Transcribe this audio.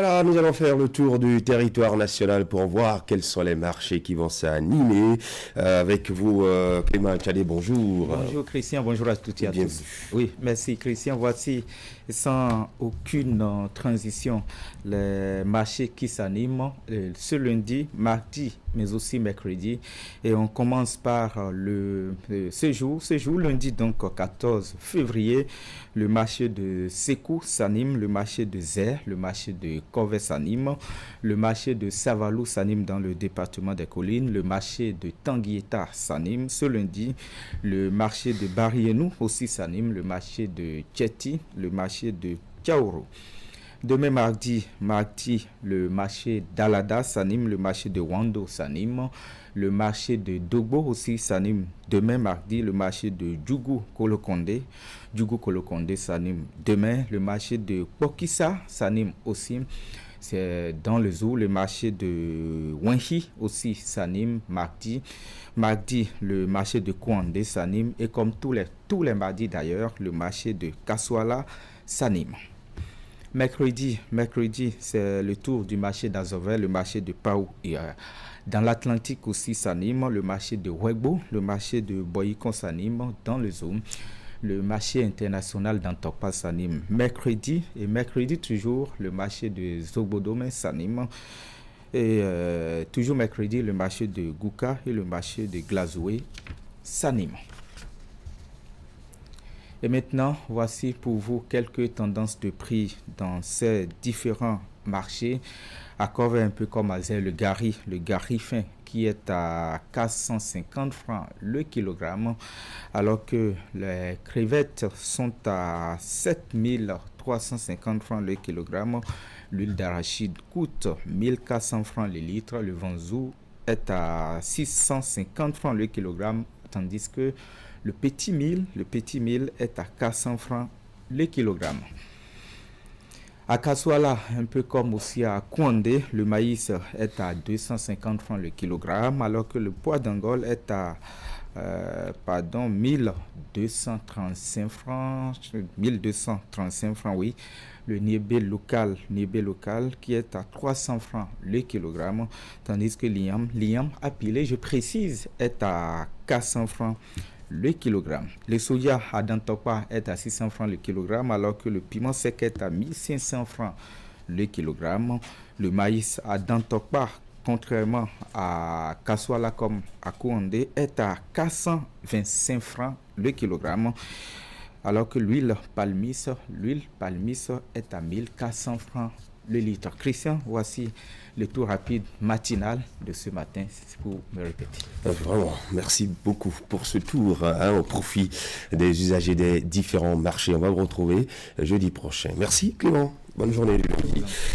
Voilà, nous allons faire le tour du territoire national pour voir quels sont les marchés qui vont s'animer. Avec vous, Clément Tchadé, bonjour. Bonjour Christian, bonjour à toutes et à Bienvenue. tous. Oui, merci Christian. Voici, sans aucune transition, les marchés qui s'animent ce lundi, mardi, mais aussi mercredi. Et on commence par ce jour, lundi, donc 14 février, le marché de Sékou s'anime, le marché de Zer, le marché de Corvée s'anime, le marché de Savalou s'anime dans le département des Collines, le marché de Tanguieta s'anime ce lundi, le marché de Barienou aussi s'anime, le marché de Tcheti, le marché de Tchaouro. Demain mardi, le marché d'Alada s'anime, le marché de Wando s'anime, le marché de Dogbo aussi s'anime. Demain mardi, le marché de Djougou Kolokonde s'anime. Demain, le marché de Pokissa s'anime aussi. C'est dans le zoo, le marché de Wenhi aussi s'anime mardi. Mardi, le marché de Kouandé s'anime et comme tous les mardis d'ailleurs, le marché de Kaswala s'anime. Mercredi, c'est le tour du marché d'Azovel, le marché de Paou. Et dans l'Atlantique aussi s'anime, le marché de Wegbo, le marché de Boyikon s'anime dans le Zoom. Le marché international d'Antokpa s'anime mercredi toujours, le marché de Zobodome s'anime. Et toujours mercredi, le marché de Gouka et le marché de Glazoué s'animent. Et maintenant, voici pour vous quelques tendances de prix dans ces différents marchés. À Corvée, un peu comme à Zé, le gari fin qui est à 450 francs le kilogramme, alors que les crevettes sont à 7350 francs le kilogramme. L'huile d'arachide coûte 1400 francs le litre. Le vanzou est à 650 francs le kilogramme, tandis que le petit mil est à 400 francs le kilogramme. À Kaswala, un peu comme aussi à Kouandé, le maïs est à 250 francs le kilogramme, alors que le poids d'Angole est à 1235 francs, oui. Le niébé local qui est à 300 francs le kilogramme, tandis que l'iam à piler, je précise, est à 400 francs le kilogramme. Le soja à Dantokpa est à 600 francs le kilogramme, alors que le piment sec est à 1500 francs le kilogramme. Le maïs à Dantokpa, contrairement à Kaswala comme à Kouandé, est à 425 francs le kilogramme, alors que l'huile palmis est à 1400 francs le litre. Christian, voici le tour rapide matinal de ce matin pour me répéter. Vraiment, merci beaucoup pour ce tour au profit des usagers des différents marchés. On va vous retrouver jeudi prochain. Merci Clément, bonne journée du lundi.